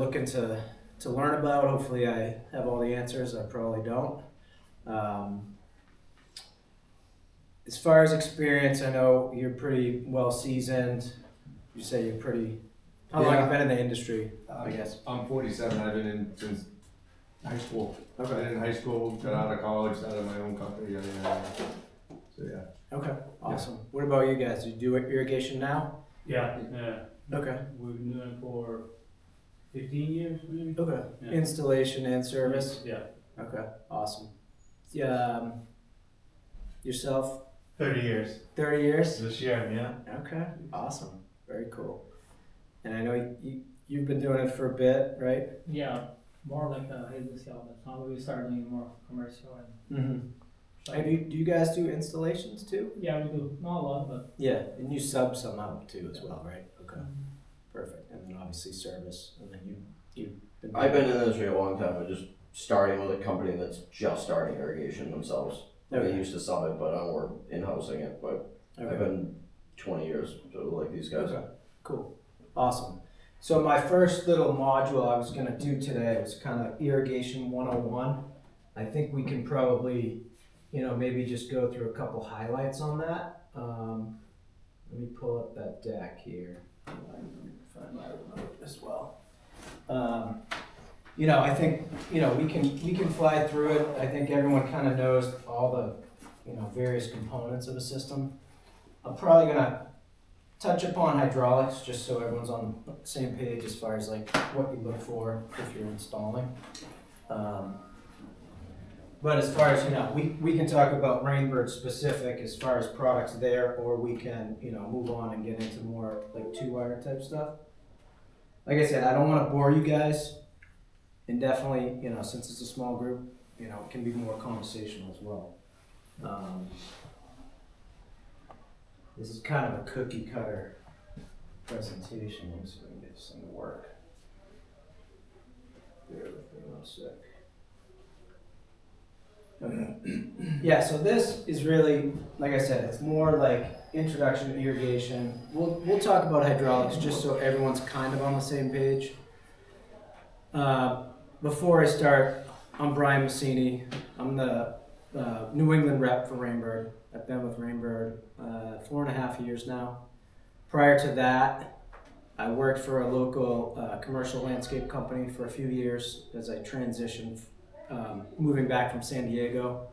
looking to learn about. Hopefully I have all the answers. I probably don't. Um, as far as experience, I know you're pretty well seasoned. You say you're pretty, how long have you been in the industry, I guess? I'm 47. I've been in since high school. Okay. Been in high school, got out of college, started my own company. So yeah. Okay, awesome. What about you guys? Do you do irrigation now? Yeah, Okay. we've been doing it for 15 years maybe. Okay. Yeah. Installation and service? Yeah. Okay, awesome. Yeah, yourself? 30 years 30 years? this year, yeah. Okay, awesome. Very cool. And I know you've been doing it for a bit, right? Yeah, more like a wholesale, but now we start doing more commercial and Mm-hmm. And do you guys do installations too? yeah, we do not a lot, but Yeah, and you sub some out too as well, right? Okay, perfect. And then obviously service, and then you've been. I've been in the industry a long time, but just starting with a company that's just starting irrigation themselves. Okay. They used to sub it, but we're in-housing it, but Okay. I've been 20 years, so like these guys. Okay, cool, awesome. So my first little module I was gonna do today was kind of irrigation 101. I think we can probably, maybe just go through a couple highlights on that. Let me pull up that deck here. I can find my remote as well. I think we can fly through it. I think everyone kind of knows all the various components of a system. I'm probably gonna touch upon hydraulics just so everyone's on the same page as far as like what you look for if you're installing. But as far as we can talk about Rainbird specific as far as products there, or we can move on and get into more like 2-wire type stuff. Like I said, I don't want to bore you guys, and definitely since it's a small group, it can be more conversational as well. This is kind of a cookie cutter presentation. Let me see if I can get this thing to work. Bear with me 1 sec. Okay. Yeah, so this is really, like I said, it's more like introduction to irrigation. We'll talk about hydraulics just so everyone's kind of on the same page. Before I start, I'm Brian Massini. I'm the New England rep for Rainbird. I've been with Rainbird 4.5 years now. Prior to that, I worked for a local commercial landscape company for a few years as I transitioned, moving back from San Diego.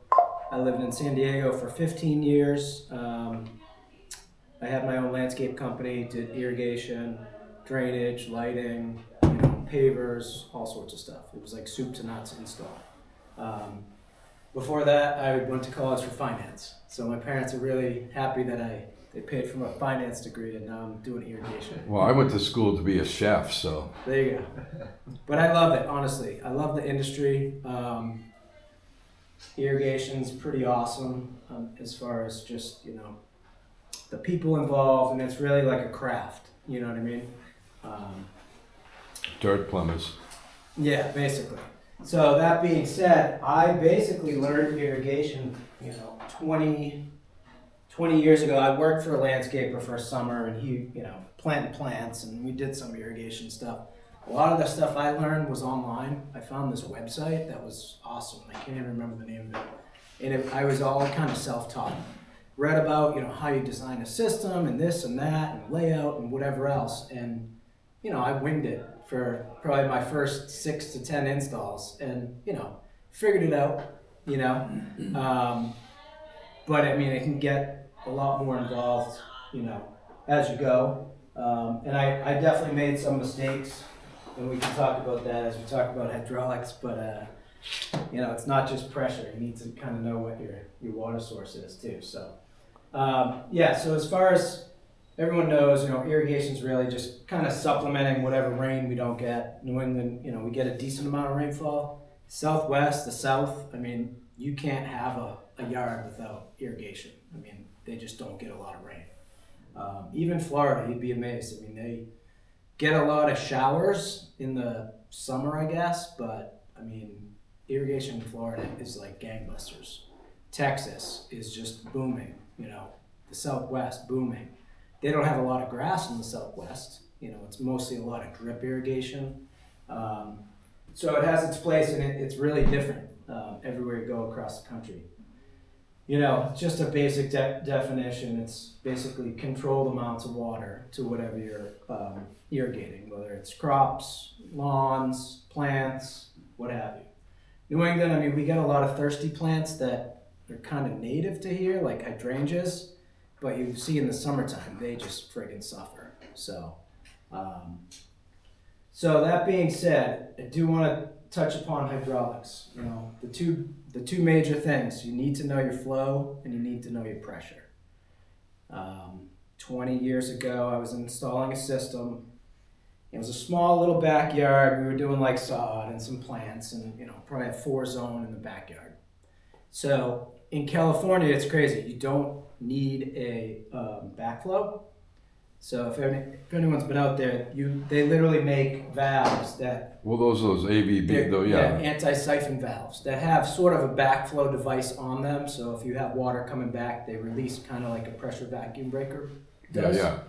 I lived in San Diego for 15 years. I had my own landscape company, did irrigation, drainage, lighting, pavers, all sorts of stuff. It was like soup to nuts install. Before that, I went to college for finance. So my parents are really happy that they paid for my finance degree, and now I'm doing irrigation. Well, I went to school to be a chef, so. There you go. But I love it, honestly. I love the industry. Irrigation's pretty awesome as far as just, the people involved, and it's really like a craft, you know what I mean? Dirt plumbers. Yeah, basically. So that being said, I basically learned irrigation, 20 years ago. I worked for a landscaper for a summer, and he, planted plants, and we did some irrigation stuff. A lot of the stuff I learned was online. I found this website that was awesome. I can't even remember the name of it. And I was all kind of self-taught. Read about, how you design a system and this and that and layout and whatever else. And, I winged it for probably my first 6 to 10 installs and, figured it out, but I mean, it can get a lot more involved, as you go. And I definitely made some mistakes, and we can talk about that as we talk about hydraulics, but, it's not just pressure. You need to kind of know what your water source is too. So, so as far as everyone knows, irrigation's really just kind of supplementing whatever rain we don't get. New England, we get a decent amount of rainfall. Southwest, the South, I mean, you can't have a yard without irrigation. I mean, they just don't get a lot of rain. Even Florida, you'd be amazed. I mean, they get a lot of showers in the summer, I guess, but I mean, irrigation in Florida is like gangbusters. Texas is just booming, the Southwest booming. They don't have a lot of grass in the Southwest. It's mostly a lot of drip irrigation. So it has its place, and it's really different everywhere you go across the country. You know, just a basic definition. It's basically controlled amounts of water to whatever you're irrigating, whether it's crops, lawns, plants, what have you. New England, I mean, we get a lot of thirsty plants that are kind of native to here, like hydrangeas, but you see in the summertime, they just friggin' suffer. So that being said, I do want to touch upon hydraulics. You know, the two major things: you need to know your flow and you need to know your pressure. 20 years ago, I was installing a system. It was a small little backyard. We were doing like sod and some plants, and probably a 4-zone in the backyard. So in California, it's crazy. You don't need a backflow. So if anyone's been out there, they literally make valves that Well, those AVB though, yeah. anti-siphon valves that have sort of a backflow device on them. So if you have water coming back, they release kind of like a pressure vacuum breaker does. Yeah.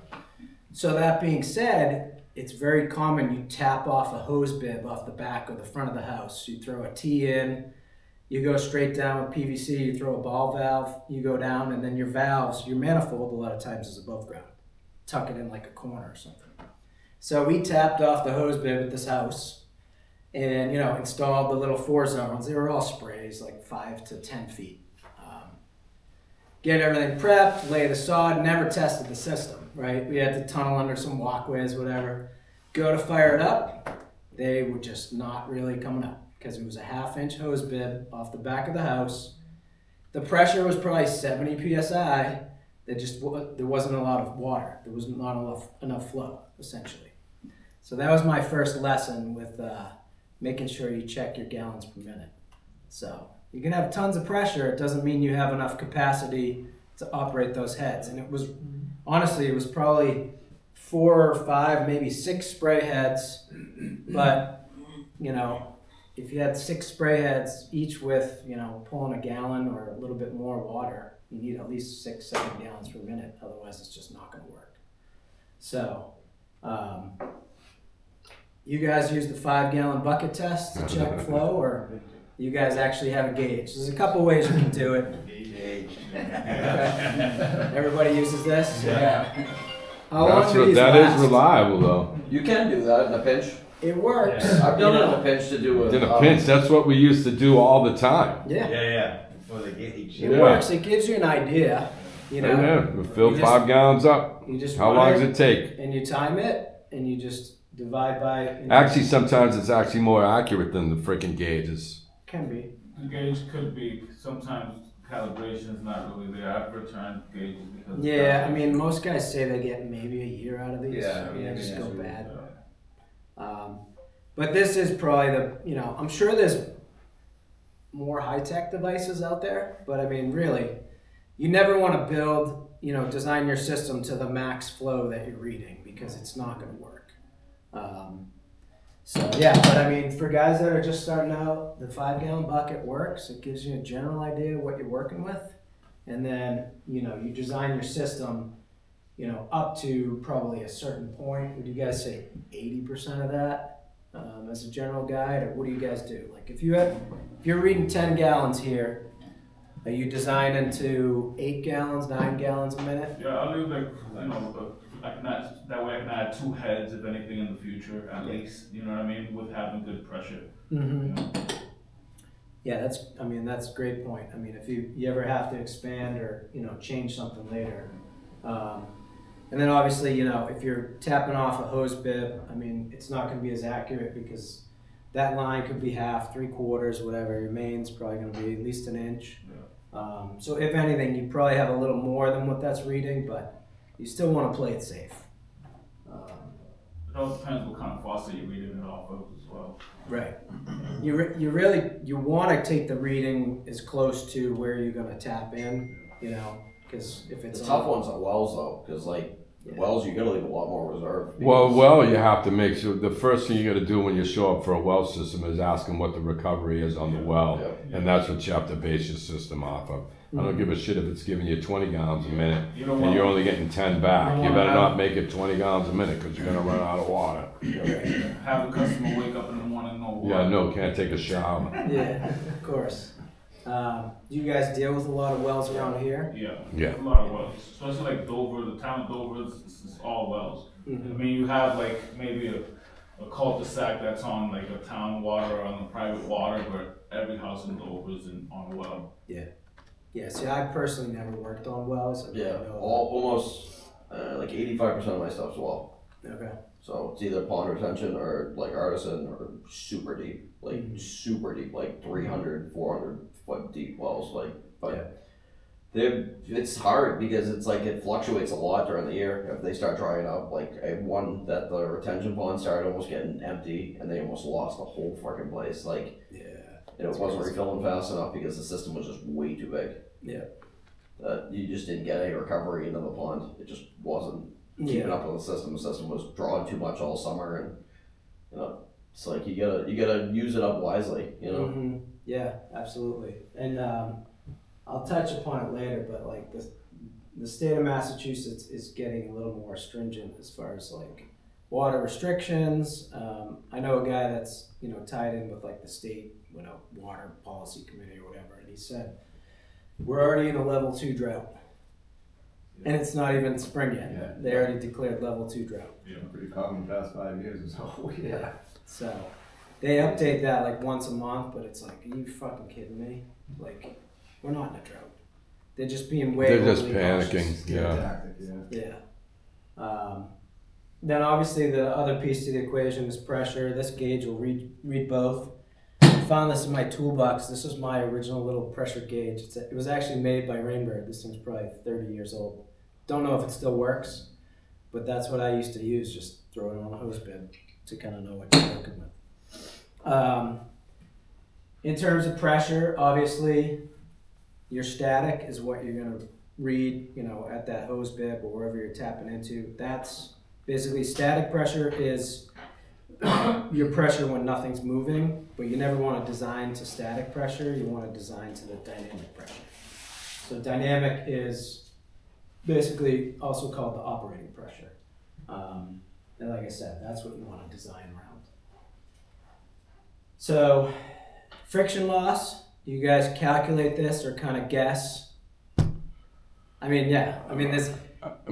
So that being said, it's very common you tap off a hose bib off the back or the front of the house. You throw a T in, you go straight down with PVC, you throw a ball valve, you go down, and then your valves, your manifold a lot of times is above ground. Tuck it in like a corner or something. So we tapped off the hose bib at this house and, installed the little 4-zones. They were all sprays, like 5 to 10 feet. Get everything prepped, lay the sod, never tested the system, right? We had to tunnel under some walkways, whatever. Go to fire it up, they were just not really coming up because it was a 1/2-inch hose bib off the back of the house. The pressure was probably 70 PSI. There wasn't a lot of water. There was not enough flow, essentially. So that was my first lesson with making sure you check your gallons per minute. So you can have tons of pressure. It doesn't mean you have enough capacity to operate those heads. And it was probably 4 or 5, maybe 6 spray heads. But, if you had 6 spray heads, each with, pulling a gallon or a little bit more water, you need at least 6-7 gallons per minute. Otherwise, it's just not going to work. So, you guys use the 5-gallon bucket test to check flow, or you guys actually have a gauge? There's a couple ways you can do it. Okay. Everybody uses this? Yeah. How long do these That last? is reliable though. You can do that in a pinch. It works. I've done it in a pinch to do In a pinch, that's what we used to do all the time. Yeah. Yeah. For the gauge. It Yeah. works. It gives you an idea. Yeah, we fill You 5 gallons up. You just How run long it, does it take? and you time it, and you just divide by. Actually, sometimes it's actually more accurate than the freaking gauges. Can be. The gauge could be, sometimes calibration is not really there. I've returned gauges because. Yeah, I mean, most guys say they get maybe a year out of these. Yeah, and they just yeah, go yeah. bad. But this is probably I'm sure there's more high-tech devices out there, but I mean, really, you never want to build, design your system to the max flow that you're reading because it's not going to work. But I mean, for guys that are just starting out, the 5-gallon bucket works. It gives you a general idea of what you're working with. And then, you design your system, up to probably a certain point. Would you guys say 80% of that as a general guide, or what do you guys do? Like if you're reading 10 gallons here, are you designing to 8 gallons, 9 gallons a minute? Yeah, I'll leave I can add, that way I can add 2 heads if anything in the future, at least, you know what I mean, with having good pressure. Mm-hmm. Yeah, that's a great point. I mean, if you ever have to expand or, change something later. And then obviously, if you're tapping off a hose bib, I mean, it's not going to be as accurate because that line could be 1/2, 3/4, whatever. Your main's probably going to be at least 1 inch. Yeah. So if anything, you probably have a little more than what that's reading, but you still want to play it safe. It all depends what kind of faucet you're reading it off of as well. Right. You want to take the reading as close to where you're going to tap in, because if it's The tough one's at wells though, because wells you gotta leave a lot more reserve. Well, you have to make sure, the first thing you gotta do when you show up for a well system is ask them what the recovery is on the well. Yep. And that's what you have to base your system off of. I don't give a shit if it's giving you 20 gallons a minute You don't and want, you're only getting 10 back. You You don't better wanna not make it 20 gallons a minute because you're gonna run out of water. have the customer wake up in the morning, no water. Yeah, no, can't take a shower. Yeah, of course. Do you guys deal with a lot of wells around here? Yeah. Yeah. A lot of wells, especially like Dover, the town of Dover is all wells. I mean, you have like maybe a cul-de-sac that's on like a town water or on the private water, but every house in Dover is on a well. Yeah, see, I personally never worked on wells. I really Yeah, know almost like 85% of my stuff's well. that. Okay. So it's either pond retention or like artisan or super deep, super deep, like 300, 400 foot deep wells. Like, but it's hard because it's like it fluctuates a lot during the year. If they start drying up, like I had one that the retention pond started almost getting empty and they almost lost the whole fucking place. Like, and it wasn't refilling fast enough because the system was just way too big. Yeah. You just didn't get any recovery into the pond. It just wasn't keeping up with the system. The system was drawing too much all summer, and you know, it's like you gotta use it up wisely. You know. Mm-hmm. Yeah, absolutely. And I'll touch upon it later, but like the state of Massachusetts is getting a little more stringent as far as like water restrictions. I know a guy that's tied in with like the state water policy committee or whatever, and he said we're already in a level 2 drought. And it's not even spring yet. Yeah. They already declared level 2 drought. Pretty common the past 5 years or so. Yeah. So they update that like once a month, but it's like, are you fucking kidding me? Like, we're not in a drought. They're just being way They're just overly panicking. cautious. Yeah. Tactic, yeah. Yeah. Then obviously the other piece to the equation is pressure. This gauge will read both. I found this in my toolbox. This was my original little pressure gauge. It was actually made by Rainbird. This thing's probably 30 years old. Don't know if it still works, but that's what I used to use. Just throw it on a hose bib to kind of know what you're working with. In terms of pressure, obviously, your static is what you're going to read, at that hose bib or wherever you're tapping into. That's basically static pressure is your pressure when nothing's moving, but you never want to design to static pressure. You want to design to the dynamic pressure. So dynamic is basically also called the operating pressure. And like I said, that's what you want to design around. So friction loss, do you guys calculate this or kind of guess? There's you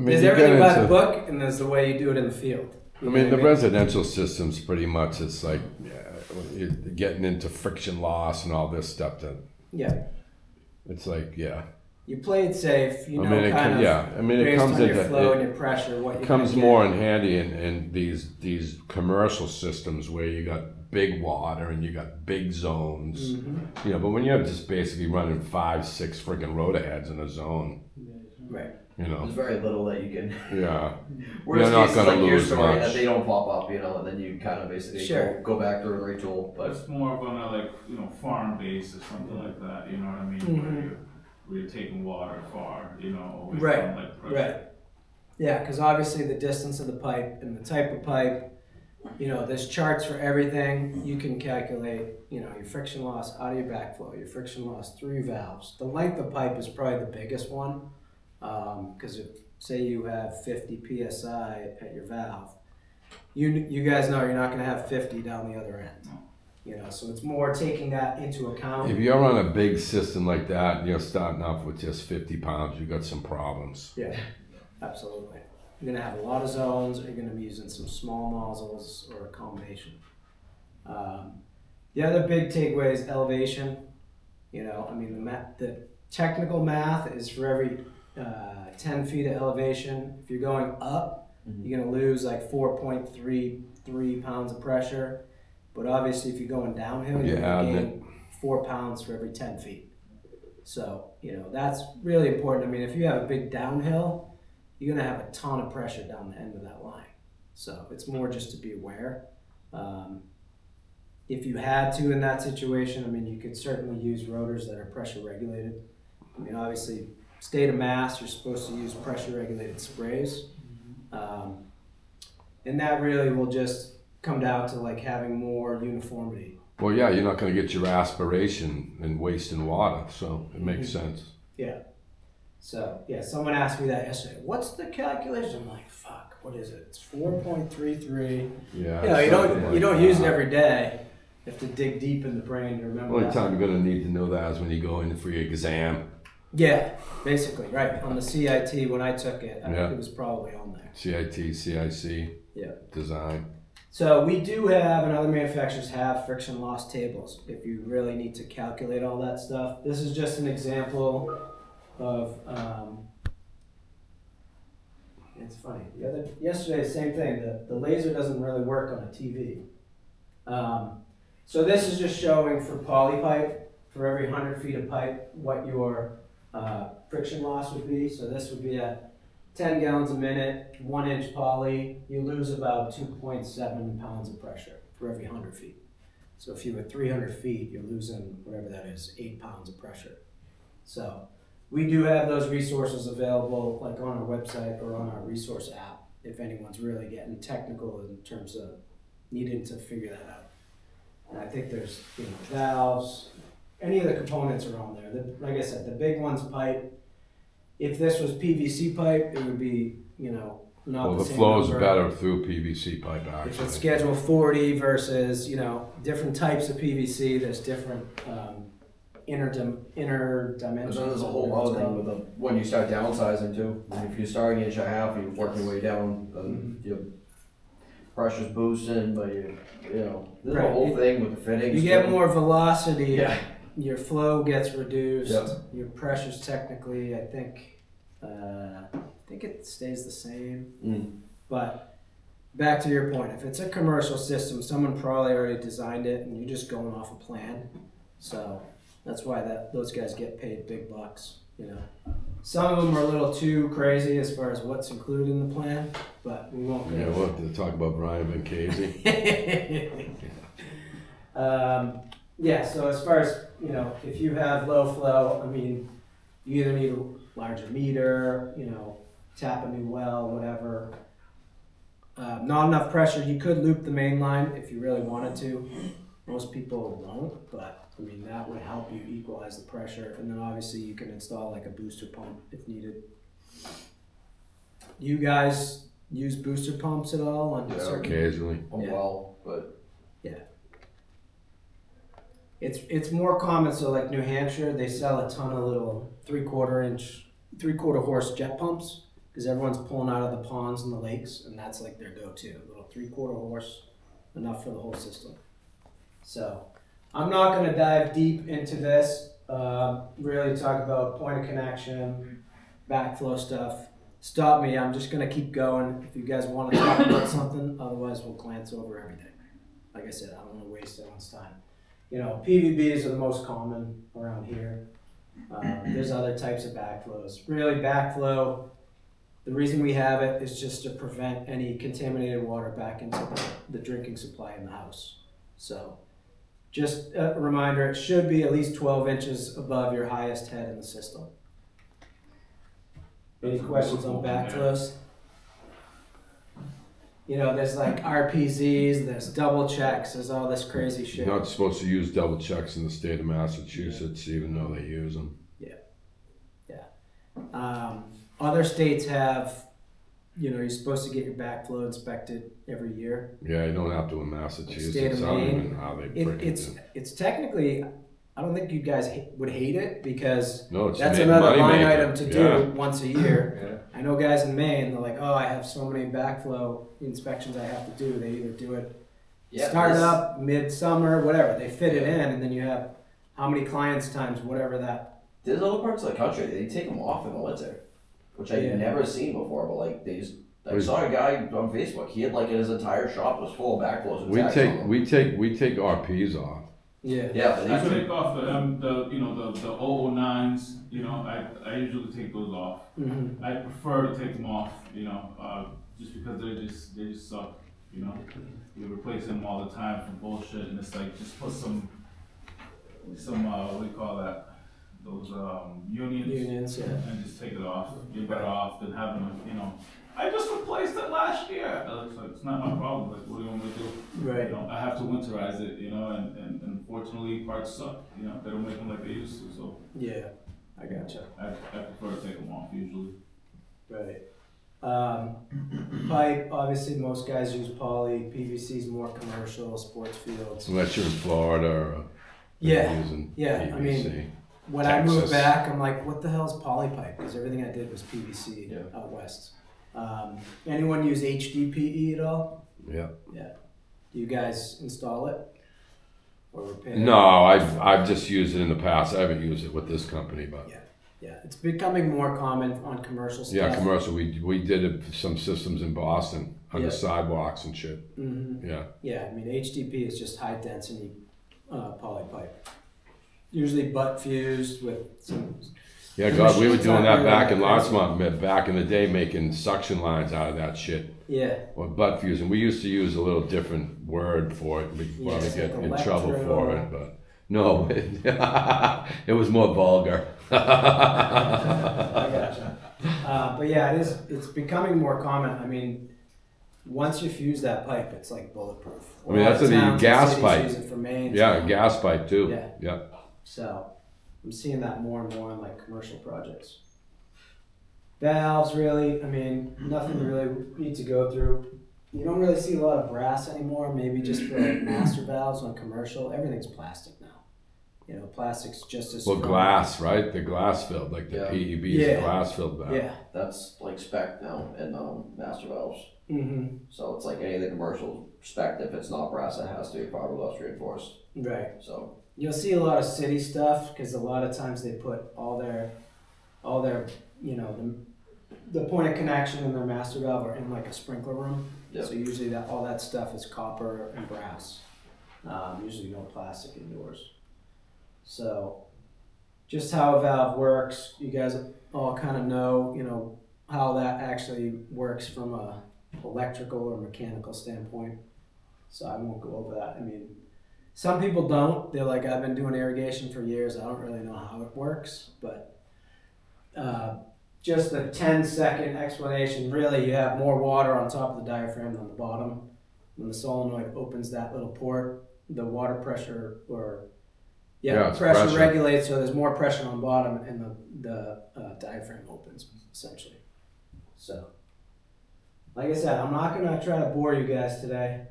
everything get by the into- book and there's the way you do it in the field. The residential system's pretty much, it's like you're getting into friction loss and all this stuff that Yeah, it's like, yeah. you play it safe, It based comes on your into, flow and your pressure, what it you're comes gonna more get. in handy in these commercial systems where you got big water and you got big zones. Mhm. But when you're just basically running 5-6 freaking rotor heads in a zone, Right. There's very little that you can. yeah. Worst You're not case is gonna like your lose story much. that they don't pop up, and then you kind of basically Sure. go back to a retool. But But it's more of on a farm base or something like that, you know what I mean? Where you're taking water far, away Right, from like pressure. Right. Yeah, because obviously the distance of the pipe and the type of pipe, there's charts for everything. You can calculate, your friction loss out of your backflow, your friction loss through your valves. The length of pipe is probably the biggest one, because if say you have 50 psi at your valve, you guys know you're not going to have 50 down the other end. So it's more taking that into account. If you're on a big system like that and you're starting off with just 50 pounds, you got some problems. Yeah, absolutely. You're going to have a lot of zones, or you're going to be using some small nozzles or a combination. The other big takeaway is elevation. The technical math is for every 10 feet of elevation. If you're going up, you're going to lose like 4.33 pounds of pressure. But obviously, if you're going downhill, you're going to gain 4 pounds for every 10 feet. So, that's really important. If you have a big downhill, you're going to have a ton of pressure down the end of that line. So, it's more just to be aware. If you had to in that situation, you could certainly use rotors that are pressure regulated. Obviously, state of Mass, you're supposed to use pressure regulated sprays. And that really will just come down to like having more uniformity. Well, yeah, you're not going to get your aspiration and wasting water, so it makes sense. So yeah, someone asked me that yesterday. What's the calculation? I'm like, fuck, what is it? It's 4.33. Yeah. You know, you something don't like don't use it that. every day. You have to dig deep in the brain to remember. Only that. time you're gonna need to know that is when you go in for your exam. Yeah, basically, right. On the CIT when I took it, I Yeah. think it was probably on there. CIT, CIC. Yeah. Design. So we do have, and other manufacturers have, friction loss tables if you really need to calculate all that stuff. This is just an example of. It's funny. Yesterday, same thing. The laser doesn't really work on a TV. So this is just showing for poly pipe, for every 100 feet of pipe, what your friction loss would be. So this would be at 10 gallons a minute, 1 inch poly, you lose about 2.7 pounds of pressure for every 100 feet. So if you were 300 feet, you're losing whatever that is, 8 pounds of pressure. So we do have those resources available, like on our website or on our resource app, if anyone's really getting technical in terms of needing to figure that out. And I think there's, valves, any of the components are on there. Like I said, the big one's pipe. If this was PVC pipe, it would be, not Well, the the same flow's number. better through PVC pipe If actually. it's Schedule 40 versus, different types of PVC, there's different inner But dimensions. then there's a whole other thing with when you start downsizing too. If you're starting at 1.5 and you're working your way down, then your pressure's boosting, but there's Right. a whole thing with the fittings. You get too. more velocity, Yeah. your flow gets reduced, Yep. your pressure's technically, I think it stays the same. Mm. But back to your point, if it's a commercial system, someone probably already designed it and you're just going off a plan. So that's why those guys get paid big bucks, Some of them are a little too crazy as far as what's included in the plan, but we won't Yeah, go. we'll have to talk about Brian Bencasey. So as far as, if you have low flow, you either need a larger meter, tap a new well, whatever. Not enough pressure, you could loop the main line if you really wanted to. Most people won't, but that would help you equalize the pressure. And then obviously you can install like a booster pump if needed. You guys use booster pumps at all on Yeah, certain? Occasionally. Yeah. Well, but It's more common, so like New Hampshire, they sell a ton of little 3/4 horse jet pumps because everyone's pulling out of the ponds and the lakes, and that's like their go-to. Little 3/4 horse, enough for the whole system. So I'm not going to dive deep into this. Really talk about point of connection, backflow stuff. Stop me. I'm just going to keep going. If you guys want to talk about something, otherwise we'll glance over everything. Like I said, I don't want to waste anyone's time. PVBs are the most common around here. There's other types of backflows. Really, backflow, the reason we have it is just to prevent any contaminated water back into the drinking supply in the house. So, just a reminder, it should be at least 12 inches above your highest head in the system. Any questions on backflows? There's like RPZs, there's double checks, there's all this crazy shit. You're not supposed to use double checks in the state of Massachusetts, even though they use them. Other states have, you're supposed to get your backflow inspected every year. Yeah, you don't have to in State Massachusetts. of I don't Maine. even know how they freaking It's technically, I don't think you guys would hate it because No, it's that's a another money line maker. item to Yeah. do once a year. I know guys in Maine, they're like, oh, I have so many backflow inspections I have to do. They either do it start up, midsummer, whatever. They fit it in, and then you have how many clients times whatever that. There's other parts of the country they take them off in the winter, which I've Yeah. never seen before. But like I saw a guy on Facebook. He had like his entire shop was full of backflows. and tags on them. We take RPs off. Yeah. Yeah, but I these are take off the 009s. I usually take those off. Mm-hmm. I prefer to take them off. Just because they just suck. You replace them all the time for bullshit, and it's like just put some what do you call that? Those unions, Yeah. and just take it off. You're better off than having them. I just replaced it last year. It's like it's not my problem. Like, what do you want me to do? Right. I have to winterize it. And unfortunately parts suck. They don't make them like they used to. So Yeah. I gotcha. I prefer to take them off usually. Right. Pipe, obviously most guys use poly, PVC is more commercial, sports fields. Unless you're in Florida or Yeah, using yeah, I mean, PVC. when I moved Texas. back, I'm like, what the hell is poly pipe? Because everything I did was PVC Yeah. out west. Anyone use HDPE at all? Yeah. Do you guys install it? Or repair? No, I've just used it in the past. I haven't used it with this company, but Yeah, it's becoming more common on commercial stuff. yeah, commercial. We did it for some systems in Boston on Yeah. the sidewalks and shit. Mm-hmm. Yeah. Yeah, I mean HDP is just high density poly pipe. Usually butt fused with some. Yeah, The God, we were machines doing aren't that really back that in crazy. Larchmont back in the day, making suction lines out of that shit. Yeah, Or butt fusing. We used to use a little different word for it. We Yeah, probably it's get like in trouble for electro- it, but no, it was more vulgar. I gotcha. But yeah, it's becoming more common. I mean, once you fuse that pipe, it's like bulletproof. I mean, that's A lot of the towns and gas cities pipe. use it for mains. Yeah, gas pipe too. Yeah. Yeah. So I'm seeing that more and more in like commercial projects. Valves, really, I mean, nothing really need to go through. You don't really see a lot of brass anymore, maybe just for like master valves on commercial. Everything's plastic now. You know, plastic's just as Well, strong. glass, right? The glass filled, like the Yeah. PEB is Yeah. a glass filled valve. Yeah. That's like spec now in master valves. Mm-hmm. So it's like any of the commercial spec. If it's not brass, it has to be fiberglass reinforced. Right. So You'll see a lot of city stuff because a lot of times they put all their, you know, the point of connection in their master valve are in like a sprinkler room. Yep. So usually all that stuff is copper and brass. Usually no plastic indoors. So just how a valve works, you guys all kind of know, you know, how that actually works from a electrical or mechanical standpoint. So I won't go over that. I mean, some people don't. They're like, I've been doing irrigation for years. I don't really know how it works, but just a 10-second explanation. Really, you have more water on top of the diaphragm than the bottom. When the solenoid opens that little port, the water pressure Yeah, pressure, it's pressure. regulates, so there's more pressure on bottom, and the diaphragm opens essentially. So, like I said, I'm not gonna try to bore you guys today.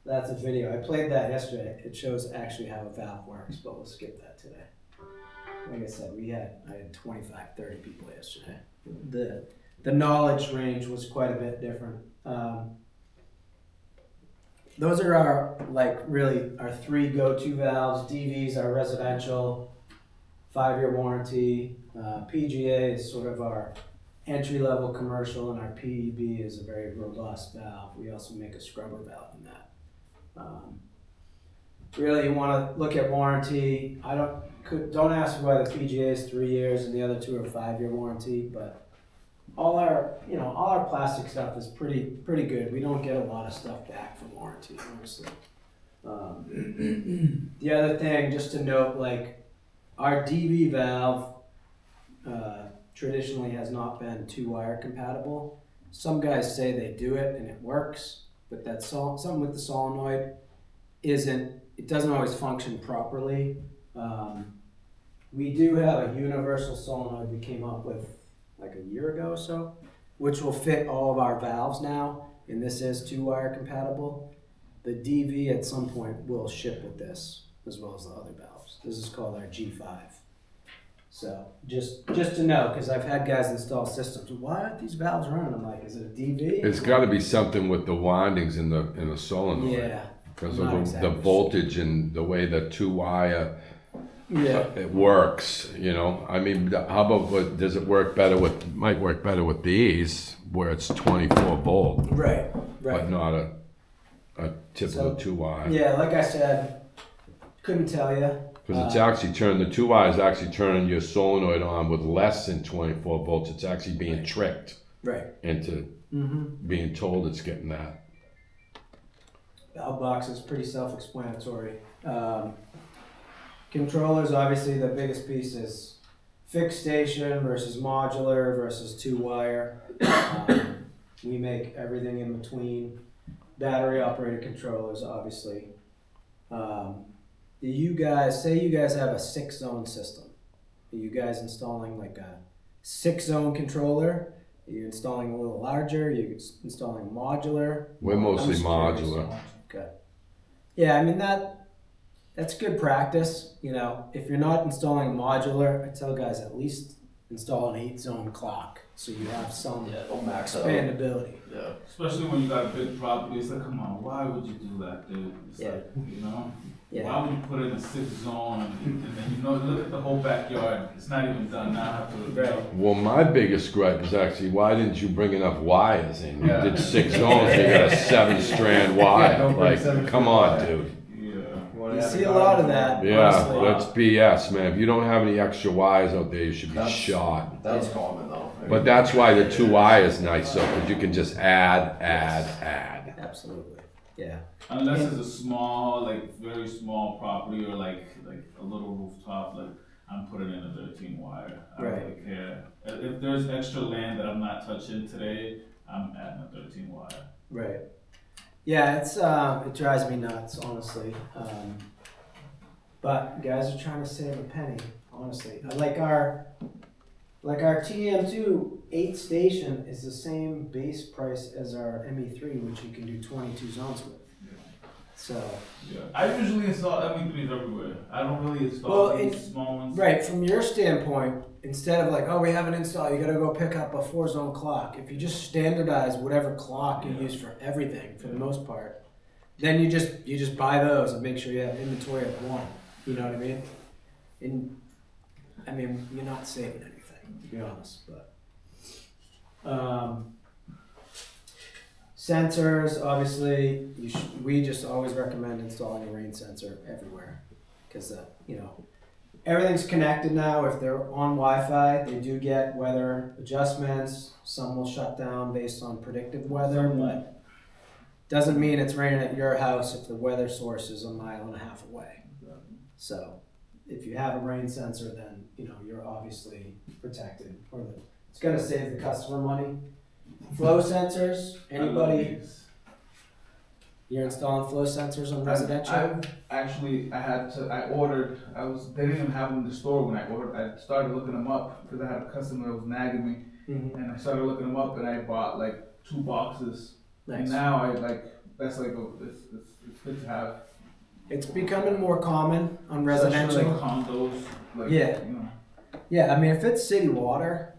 That's a video. I played that yesterday. It shows actually how a valve works, but we'll skip that today. Like I said, I had 25, 30 people yesterday. The knowledge range was quite a bit different. Those are our three go-to valves. DV's our residential, 5-year warranty. PGA is sort of our entry-level commercial, and our PEB is a very robust valve. We also make a scrubber valve in that. Really, you want to look at warranty. Don't ask me why the PGA is 3 years and the other two are 5-year warranty, but all our plastic stuff is pretty good. We don't get a lot of stuff back from warranty, honestly. The other thing, just to note, like our DV valve traditionally has not been 2-wire compatible. Some guys say they do it and it works, but that's something with the solenoid it doesn't always function properly. We do have a universal solenoid we came up with like a year ago or so, which will fit all of our valves now, and this is 2-wire compatible. The DV at some point will ship with this, as well as the other valves. This is called our G5. So just to know, because I've had guys install systems. Why aren't these valves running? I'm like, is it a DV? It's got to be something with the windings in the solenoid. Yeah. Because I'm of not the exactly voltage and the way the 2-wire Yeah. it works, you know. I mean, how about does it work better with? Might work better with these where it's 24 volt, Right. but not a typical So, 2-wire. Yeah, like I said, couldn't tell you. Because it's actually the 2-wire is actually turning your solenoid on with less than 24 volts. It's actually being tricked Right. into being told it's getting that. Valve box is pretty self-explanatory. Controllers, obviously, the biggest piece is fixed station versus modular versus 2-wire. We make everything in between. Battery operated controllers, obviously. do you guys, say you guys have a 6-zone system. Are you guys installing like a 6-zone controller? Are you installing a little larger? Are you installing modular? We're mostly I'm just curious. modular. Okay. Yeah, I mean that's good practice. You know, if you're not installing a modular, I tell guys at least install an 8-zone clock so you have some Yeah, don't max out. expandability. Yeah. Especially when you got a big property, it's like, come on, why would you do that, dude? It's Yeah. like, you know? Yeah. Why would you put in a 6-zone and then, you know, look at the whole backyard, it's not even done now, I have to, you know, Well, my biggest gripe is actually, why didn't you bring enough wires in? You Yeah. did 6 zones, you got a 7-strand wire. don't bring Like, 7 come strand on, wire. dude. yeah. You see a lot of that. Yeah, honestly. that's BS, man. If you don't have any extra wires out there, you should be That's- shot. That's common though. I But mean, that's why the 2 wires nice, though, because you can just add. Absolutely. Yeah. Unless it's a small, like, very small property or like a little rooftop, like, I'm putting in a 13 wire. I don't Right. really care. If there's extra land that I'm not touching today, I'm adding a 13 wire. Right. Yeah, it's it drives me nuts, honestly. But guys are trying to save a penny, honestly. Like our TM2 8 station is the same base price as our ME3, which you can do 22 zones with. So Yeah. I usually install ME3s everywhere. I don't really install Well, these small ones. right, from your standpoint, instead of like, oh, we have an install, you gotta go pick up a 4-zone clock. If you just standardize whatever clock you use for everything, for the most part, then you just buy those and make sure you have inventory of one. You know what I mean? And I mean, you're not saving anything, to be honest. But sensors, obviously, we just always recommend installing a rain sensor everywhere because you know, everything's connected now. If they're on Wi-Fi, they do get weather adjustments. Some will shut down based on predictive weather, but doesn't mean it's raining at your house if the weather source is 1.5 miles away. So if you have a rain sensor, then you know you're obviously protected. It's going to save the customer money. Flow sensors. Anybody? You're installing flow sensors on residential? They didn't even have them in the store when I ordered. I started looking them up because I had a customer that was nagging me, Mhm. and I started looking them up, and I bought like 2 boxes. Nice. And now it's good to have. It's becoming more common on residential. Especially, like condos, like, Yeah. you know. Yeah, I mean, if it's city water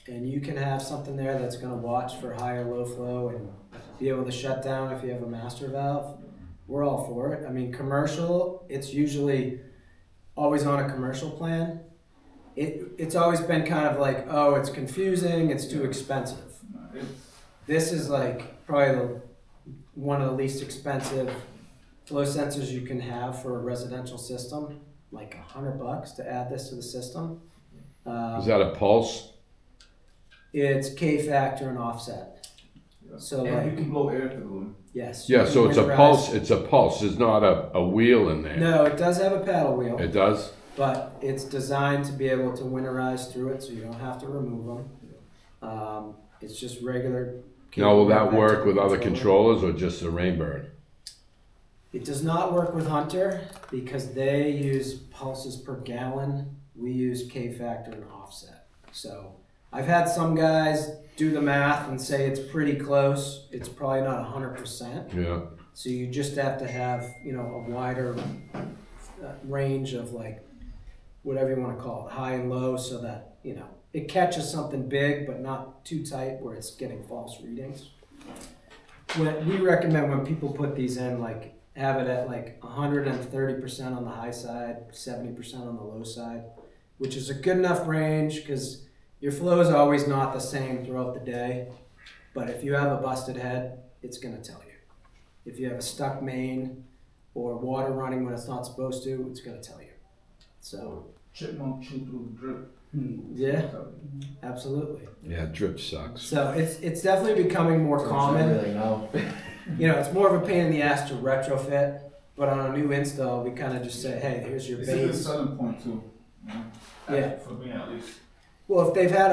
and you can have something there that's going to watch for high or low flow and be able to shut down if you have a master valve, we're all for it. I mean, commercial, it's usually always on a commercial plan. It's always been kind of like, oh, it's confusing, it's too expensive. This is like probably one of the least expensive flow sensors you can have for a residential system, like $100 to add this to the system. Is that a pulse? It's K factor and offset. So And like, you can blow air through them. yes. Yeah, you so can it's a winterize- pulse. It's a pulse. There's not a wheel in there. No, it does have a paddle wheel, It does? but it's designed to be able to winterize through it, so you don't have to remove them. It's just regular. Now, will that cable work with other controller. controllers or just the Rainbird? It does not work with Hunter because they use pulses per gallon. We use K factor and offset. So I've had some guys do the math and say it's pretty close. It's probably not 100%. Yeah. So you just have to have, you know, a wider range of like, whatever you want to call it, high and low, so that, you know, it catches something big but not too tight where it's getting false readings. We recommend when people put these in, like, have it at like 130% on the high side, 70% on the low side, which is a good enough range because your flow is always not the same throughout the day. But if you have a busted head, it's going to tell you. If you have a stuck main or water running when it's not supposed to, it's going to tell you. So, Chipmunk chew through the drip. yeah, absolutely. Yeah, drip sucks. So it's definitely becoming more common. Everything now. You know, it's more of a pain in the ass to retrofit, but on a new install, we kind of just say, hey, here's your It's a good base. selling point too. You know? Yeah. For me at least. Well, if they've had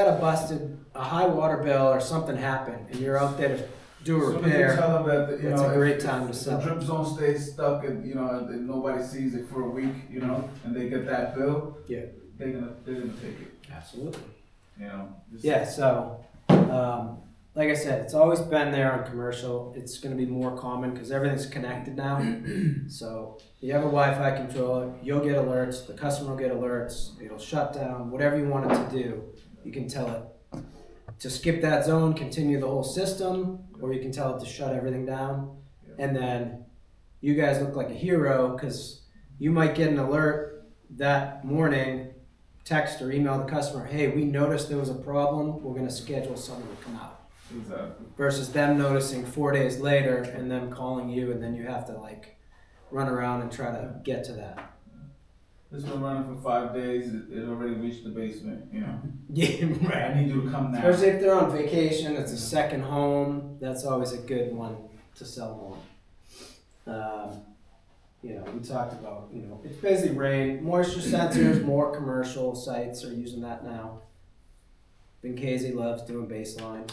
a busted, a high water bill or something happen, and you're out there to do a As soon as you repair, tell them that, you it's know, a great if time to the sell. drip zone stays stuck and, you know, and nobody sees it for a week, you know, and they get that bill. Yeah. They're gonna take it, Absolutely. you know. Just- Yeah, so, like I said, it's always been there on commercial. It's gonna be more common because everything's connected now. So you have a Wi-Fi controller, you'll get alerts, the customer will get alerts, it'll shut down, whatever you want it to do, you can tell it to skip that zone, continue the whole system, or you can tell it to shut everything down. And then you guys look like a hero because you might get an alert that morning, text or email the customer, hey, we noticed there was a problem, we're gonna schedule someone to come out. Exactly. Versus them noticing 4 days later and them calling you and then you have to like run around and try to get to that. It's been running for 5 days, it already reached the basement, you know. Yeah, I need you to come now. Especially if they're on vacation, it's a second home, that's always a good one to sell more. You know, we talked about, you know, it's basically rain, moisture sensors, more commercial sites are using that now. Casey loves doing baseline.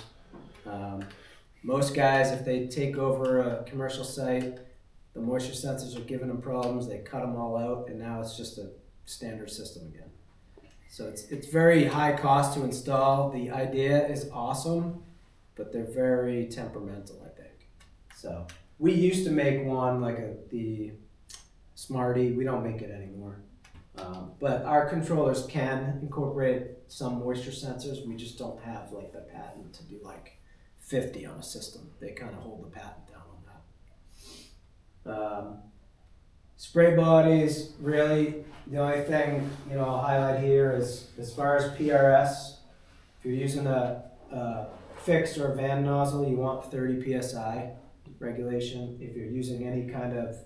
Most guys, if they take over a commercial site, the moisture sensors are giving them problems, they cut them all out, and now it's just a standard system again. So it's very high cost to install. The idea is awesome, but they're very temperamental, I think. So we used to make one like the Smarty. We don't make it anymore. But our controllers can incorporate some moisture sensors. We just don't have like the patent to do like 50 on a system. They kind of hold the patent down on that. Spray bodies, really, the only thing, you know, I'll highlight here is as far as PRS, if you're using a fixed or a van nozzle, you want 30 PSI regulation. If you're using any kind of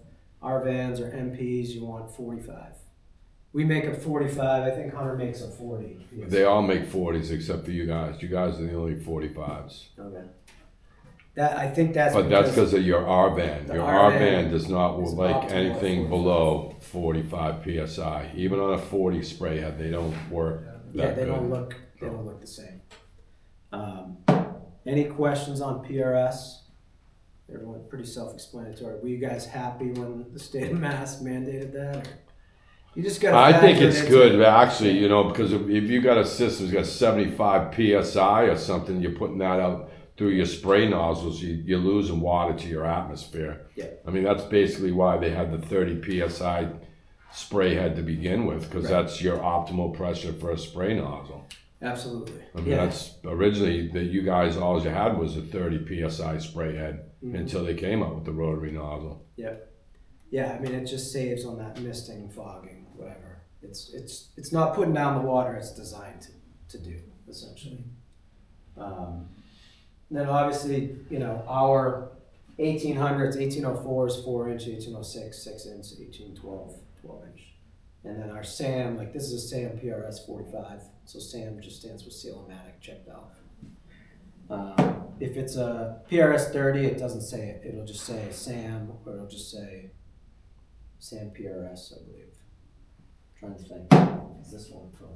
R-vans or MPs, you want 45. We make a 45, I think Hunter makes a 40. They all make 40s except for you guys. You guys are the only 45s. Okay. That, I think that's But that's because of your R-van. The Your R-van R-van does not is like optimal at anything 45. below 45 PSI. Even on a 40 spray head, they don't work Yeah, that they good. don't look the same. Any questions on PRS? Everyone pretty self-explanatory. Were you guys happy when the state of Mass mandated that? Or you just got. I think it's good, actually, you know, because if you got a system that's got 75 PSI or something, you're putting that out through your spray nozzles, you're losing water to your atmosphere. Yeah. I mean, that's basically why they had the 30 PSI spray head to begin with, because that's your optimal pressure for a spray nozzle. Absolutely. I mean, that's originally that you guys, all you had was a 30 PSI spray head until they came out with the rotary nozzle. Yeah, I mean, it just saves on that misting, fogging, whatever. It's not putting down the water it's designed to do, essentially. Then obviously, you know, our 1800s, 1804s, 4-inch, 1806, 6-inch, 1812, 12-inch. And then our SAM, like this is a SAM PRS 45. So SAM just stands for seal-o-matic check valve. If it's a PRS 30, it doesn't say it. It'll just say SAM, or it'll just say SAM PRS, I believe. I'm trying to think. Is this one from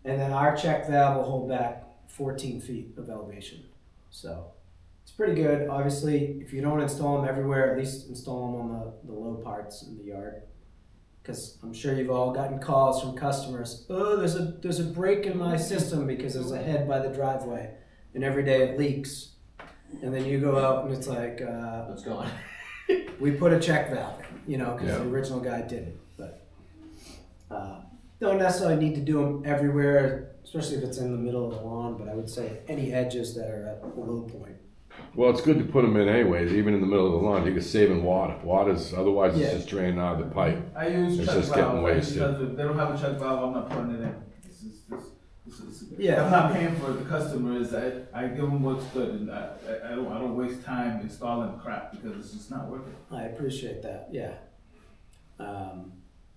and then our check valve will hold back 14 feet of elevation. So it's pretty good. Obviously, if you don't install them everywhere, at least install them on the low parts in the yard. Because I'm sure you've all gotten calls from customers. Oh, there's a break in my system because there's a head by the driveway, and every day it leaks. And then you go out and it's like, What's going on? we put a check valve in, you know, because Yeah. the original guy didn't. But don't necessarily need to do them everywhere, especially if it's in the middle of the lawn. But I would say any edges that are at a low point. Well, it's good to put them in anyways, even in the middle of the lawn. You're saving water. Water's, otherwise Yeah. it's just draining out of the pipe. I use It's check just getting valve wasted. because if they don't have a check valve, I'm not putting it in. This is Yeah. I'm not paying for it. The customer is. I give them what's good, and I don't waste time installing crap because it's just not worth it. I appreciate that. Yeah.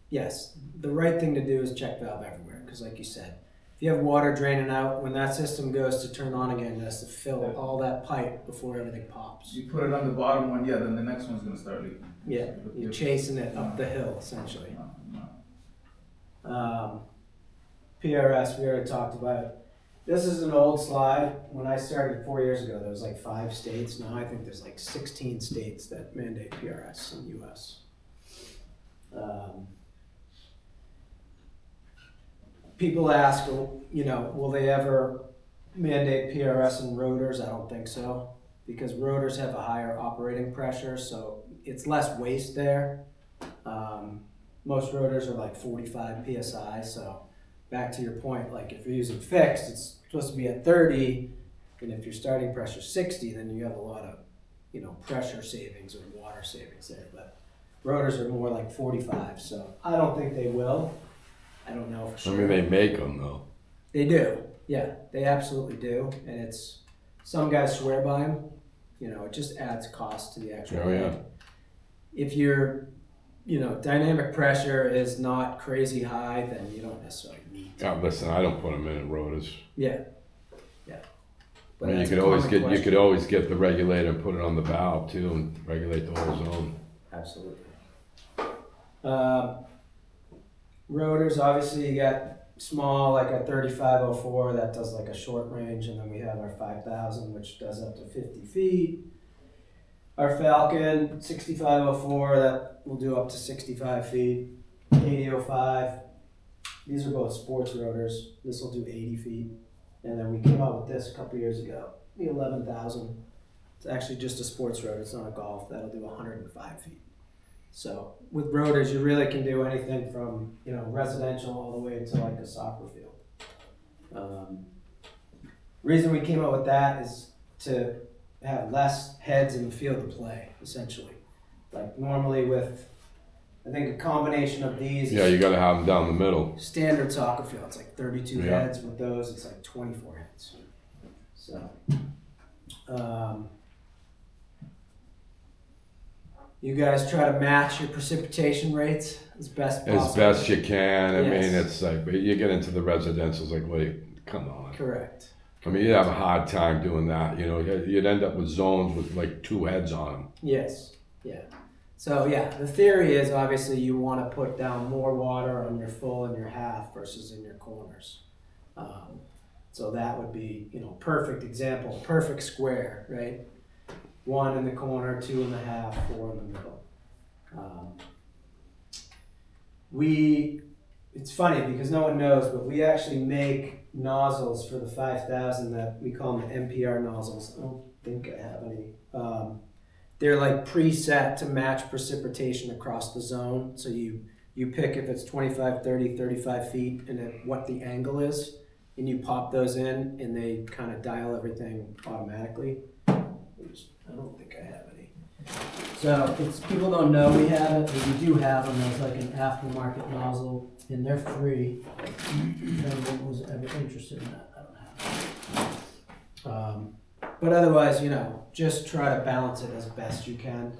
Yes, the right thing to do is check valve everywhere because, like you said, if you have water draining out, when that system goes to turn on again, it has to fill all that pipe before everything pops. You put it on the bottom one, yeah, then the next one's gonna start leaking. Yeah, you're chasing it up the hill essentially. No. PRS, we already talked about it. This is an old slide. When I started 4 years ago, there was like 5 states. Now I think there's like 16 states that mandate PRS in the US. People ask, well, will they ever mandate PRS in rotors? I don't think so, because rotors have a higher operating pressure, so it's less waste there. Most rotors are like 45 PSI, so back to your point, like if you're using fixed, it's supposed to be at 30, and if your starting pressure is 60, then you have a lot of, pressure savings or water savings there, but rotors are more like 45, so I don't think they will. I don't know for sure. I mean, they make them though. They do, yeah, they absolutely do, and some guys swear by them. It just adds cost to the actual. Oh, yeah. If your, dynamic pressure is not crazy high, then you don't necessarily need to. Yeah, listen, I don't put them in rotors. Yeah. I mean, that's you a common could question. always get the regulator and put it on the valve too, and regulate the whole zone. Absolutely. Rotors, obviously, you got small, like a 3504 that does like a short range, and then we have our 5000, which does up to 50 feet. Our Falcon 6504 that will do up to 65 feet. 8005. These are both sports rotors. This will do 80 feet. And then we came out with this a couple years ago, the 11,000. It's actually just a sports rotor. It's not a golf. That'll do 105 feet. So with rotors, you really can do anything from residential all the way to like a soccer field. Reason we came up with that is to have less heads in the field to play, essentially. Like normally with, I think a combination of these. Yeah, you got to have them down the middle. Standard soccer field, it's like 32 Yeah. heads. With those, it's like 24 heads. So, you guys try to match your precipitation rates as best possible. As best you can. I Yes. mean, it's like, but you get into the residential, it's like, wait, come on. Correct. I mean, you'd have a hard time doing that. You'd end up with zones with like 2 heads on them. Yes. Yeah. So yeah, the theory is obviously you want to put down more water on your full and your half versus in your corners. So that would be, perfect example, perfect square, right? 1 in the corner, 2 in the half, 4 in the middle. It's funny because no one knows, but we actually make nozzles for the 5000 that we call them the NPR nozzles. I don't think I have any. They're like preset to match precipitation across the zone. So you pick if it's 25, 30, 35 feet and what the angle is, and you pop those in and they kind of dial everything automatically. I don't think I have any. So people don't know we have it, but we do have them as like an aftermarket nozzle, and they're free. If anyone was ever interested in that, I don't have it. But otherwise, just try to balance it as best you can.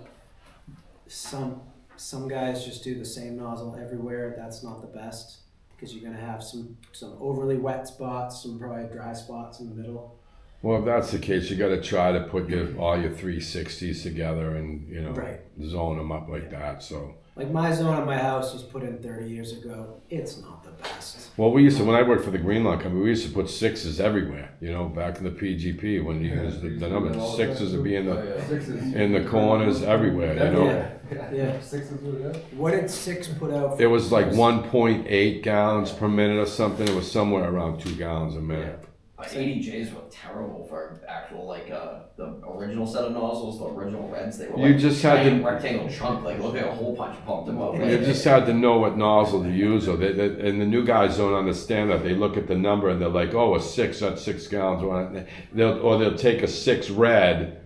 Some guys just do the same nozzle everywhere. That's not the best because you're gonna have some overly wet spots, some probably dry spots in the middle. Well, if that's the case, you got to try to put all your 360s together and Right. zone them up like that. So. Like my zone at my house was put in 30 years ago. It's not the best. Well, we used to, when I worked for the Greenlawn Company, we used to put 6s everywhere. Back in the PGP when you used the number 6s would be in the corners everywhere. Yeah. 6s were good. What did 6 put out? It was like 1.8 gallons per minute or something. It was somewhere around 2 gallons a minute. 80Js were terrible for actual the original set of nozzles, the original reds. They were You just had to- rectangle chunk, like look at a hole punch, pumped them up. You just had to know what nozzle to use, and the new guys don't understand that. They look at the number and they're like, "Oh, a 6, that's 6 gallons." They'll take a 6 red,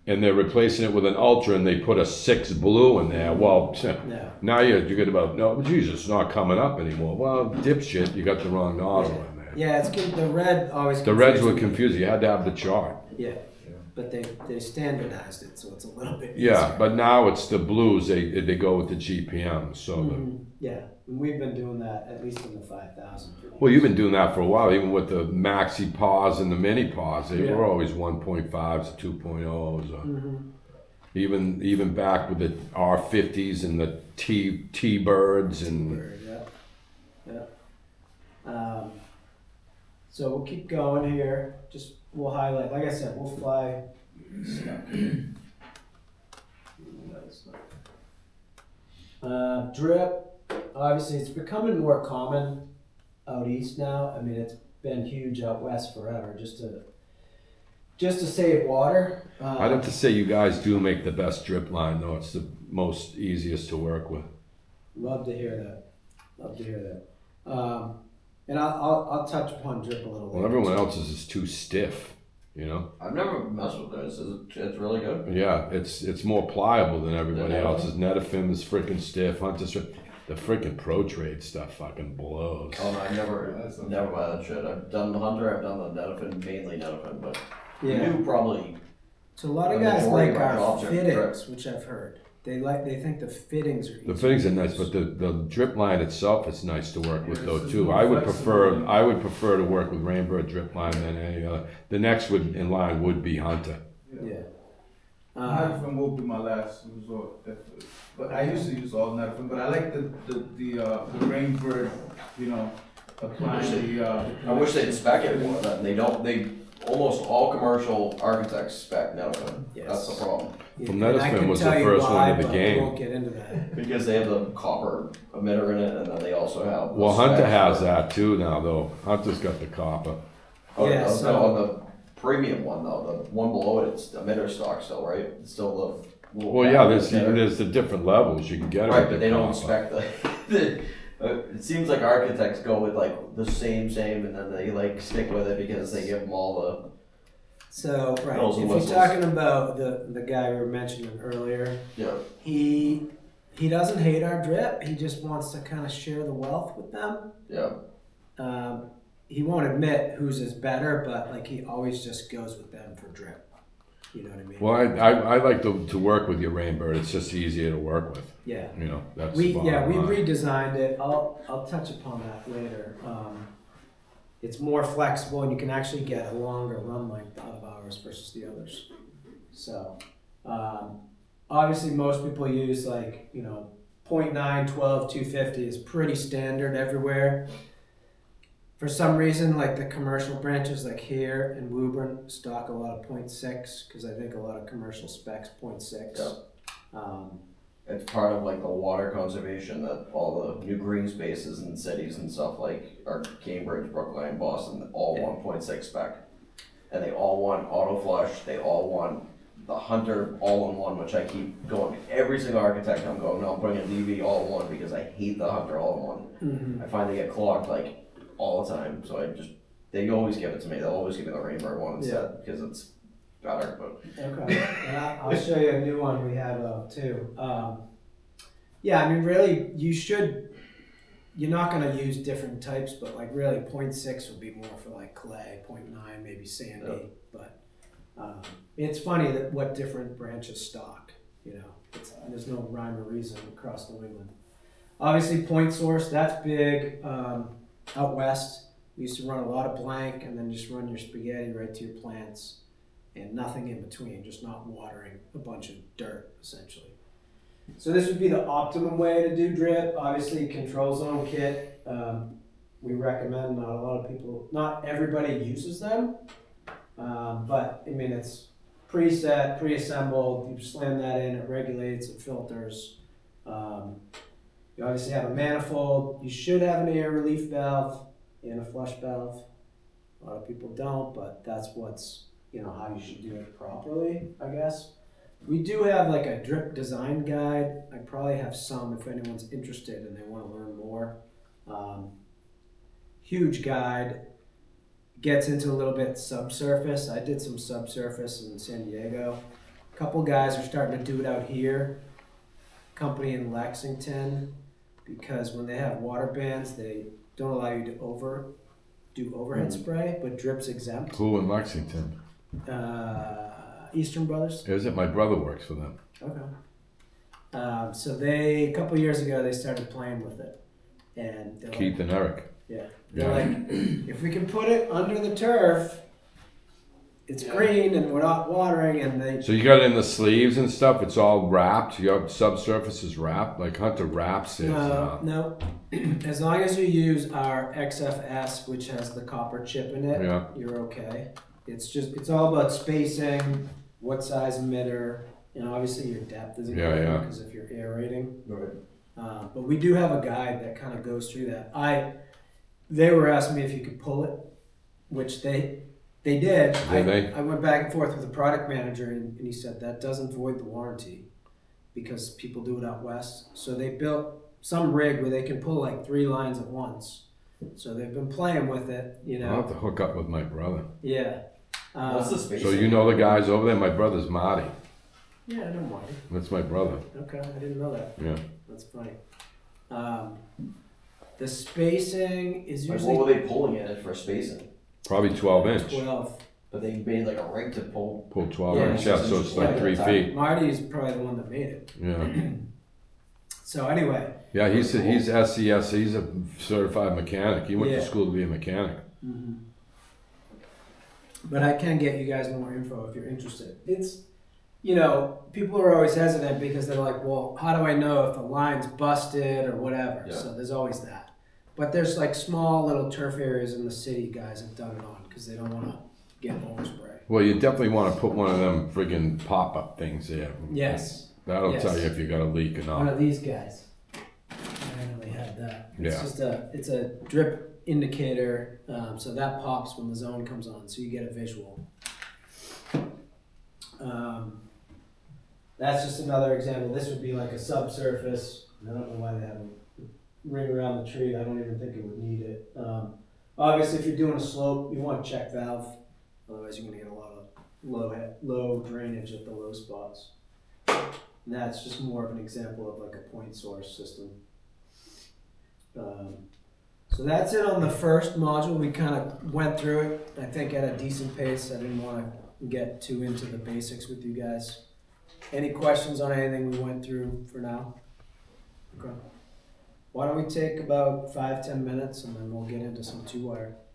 and they're replacing it with an ultra, and they put a 6 blue in there. Well, No. now you get about no, Jesus, it's not coming up anymore. Well, dipshit, you got the wrong nozzle in there. Yeah, it's good. The red always. The reds were confused me. confusing. You had to have the chart. Yeah, but they standardized it, so it's a little bit. Yeah, easier. but now it's the blues. They go with the GPM. So, Yeah, and we've been doing that at least in the 5000. well, you've been doing that for a while. Even with the maxi pause and the mini pause, they Yeah. were always 1.5s, 2.0s. Even back with the R50s and the T birds and. Yeah. So we'll keep going here. We'll highlight. Like I said, we'll fly stuff. Drip. Obviously, it's becoming more common out east now. I mean, it's been huge out west forever, just to save water. I'd have to say you guys do make the best drip line, though. It's the most easiest to work with. Love to hear that. Love to hear that. And I'll touch upon drip a little Well, later. everyone else's is too stiff, you know? I've never messed with this. It's really good. Yeah, it's more pliable than everybody Yeah. else's. Netafim is freaking stiff. Hunter strip. The freaking Pro Trade stuff fucking blows. Oh no, I've never buy that shit. I've done the Hunter, I've done the Netafin, mainly Netafin, but Yeah. you probably So a lot of The guys majority like of our our jobs are fittings, which I've heard. They think the fittings are easy. The fittings are to nice, use. but the drip line itself is nice to work with Yeah, though it's too. more I would flexible. prefer to work with Rainbird drip line than any other. The next in line would be Hunter. Yeah. Netafim will be my last resort, definitely. But I used to use all Netafim, but I like the Rainbird, you know, applying I wish they'd spec it more, and they don't. They almost all commercial architects spec Netafim. Yes. That's the problem From And I Netafim can was tell the you first why, one of the but game. We won't get into that. because they have the copper emitter in it, and then they also have. the Well, Hunter spec has for- that too now though. Hunter's got the copper. Oh, Yeah, no, so- no, on the premium one though, the one below it, it's emitter stock still, right? It's still the. little Well, yeah, emitter. there's the different levels you can get. Right, with but the they don't copper. spec the. It seems like architects go with like the same, and then they like stick with it because they give them all the. So, right, Bells if and you're whistles. talking about the guy we were mentioning earlier, Yeah. he doesn't hate our drip. He just wants to kind of share the wealth with them. Yeah. He won't admit whose is better, but like he always just goes with them for drip. You know what I mean? Well, I like to work with your Rainbird. It's just easier to work with. Yeah. You know, that's We the bottom line. redesigned it. I'll touch upon that later. It's more flexible, and you can actually get a longer run length out of ours versus the others. So, obviously, most people use 0.9, 12, 250 is pretty standard everywhere. For some reason, like the commercial branches, like here in Woburn, stock a lot of 0.6 because I think a lot of commercial specs 0.6. It's part of like the water conservation that all the new green spaces and cities and stuff like are Cambridge, Brookline, Boston, all 1.6 spec. And they all want auto flush, they all want the Hunter all-in-one, which I keep going, every single architect I'm going, no, I'm putting a DV all-in-one because I hate the Hunter all-in-one. I find they get clogged like all the time, so they always give it to me, they'll always give me the Rainbird one instead because it's better, but. Okay, and I'll show you a new one we have too. Yeah, I mean, really, you're not going to use different types, but like really 0.6 would be more for like clay, 0.9 maybe sandy, Yeah. but it's funny that what different branches stock, there's no rhyme or reason across New England. Obviously, point source, that's big. Out west, we used to run a lot of blank and then just run your spaghetti right to your plants. And nothing in between, just not watering a bunch of dirt, essentially. So this would be the optimum way to do drip. Obviously, control zone kit, we recommend. Not everybody uses them, but I mean, it's preset, pre-assembled. You slam that in, it regulates, it filters. You obviously have a manifold. You should have an air relief valve and a flush valve. A lot of people don't, but that's how you should do it properly, I guess. We do have like a drip design guide. I probably have some if anyone's interested and they want to learn more. Huge guide. Gets into a little bit subsurface. I did some subsurface in San Diego. A couple guys are starting to do it out here. Company in Lexington, because when they have water bans, they don't allow you to do overhead spray, but drip's exempt. Who in Lexington? Eastern Brothers. Is it? My brother works for them. Okay. So a couple years ago, they started playing with it, and they're Keith and Eric. they're Yeah. like, if we can put it under the turf, it's green and we're not watering, and they. So you got it in the sleeves and stuff. It's all wrapped. Your subsurface is wrapped. Like Hunter wraps it. No. As long as you use our XFS, which has the copper chip in it, Yeah. you're okay. It's all about spacing, what size emitter, and obviously your depth is important Yeah. because if you're aerating. Right. But we do have a guide that kind of goes through that. They were asking me if you could pull it, which they did. Did they? I went back and forth with the product manager, and he said that doesn't void the warranty because people do it out west. So they built some rig where they can pull like 3 lines at once. So they've been playing with it, you I'll know. have to hook up with my brother. Yeah. What's the space? So you know the guys over there? My brother's Marty. Yeah, I know Marty. That's my brother. Okay, I didn't know that. Yeah. That's funny. The spacing is Like, usually what were they pulling in it for spacing? Probably 12 inch. 12. But they made like a rig to pull. Pull 12 Yeah, inch. Yeah, so it's like 3 feet. Marty's probably the one that made it. Yeah. So anyway, Yeah, he's SCS. He's a certified mechanic. He went Yeah. to school to be a mechanic. but I can get you guys more info if you're interested. It's, you know, people are always hesitant because they're like, well, how do I know if the line's busted or whatever? Yeah. So there's always that. But there's like small little turf areas in the city guys have done it on because they don't want to get overspray. Well, you definitely want to put one of them friggin' pop-up things there. Yes. That'll Yes. tell you if you got a leak or One not. of these guys. I randomly had that. It's Yeah. just it's a drip indicator, so that pops when the zone comes on, so you get a visual. That's just another example. This would be like a subsurface. I don't know why they have a ring around the tree. I don't even think it would need it. Obviously, if you're doing a slope, you want a check valve. Otherwise, you're going to get a lot of low drainage at the low spots. And that's just more of an example of like a point source system. So that's it on the first module. We kind of went through it, I think, at a decent pace. I didn't want to get too into the basics with you guys. Any questions on anything we went through for now? Okay. Why don't we take about 5-10 minutes and then we'll get into some 2-wire.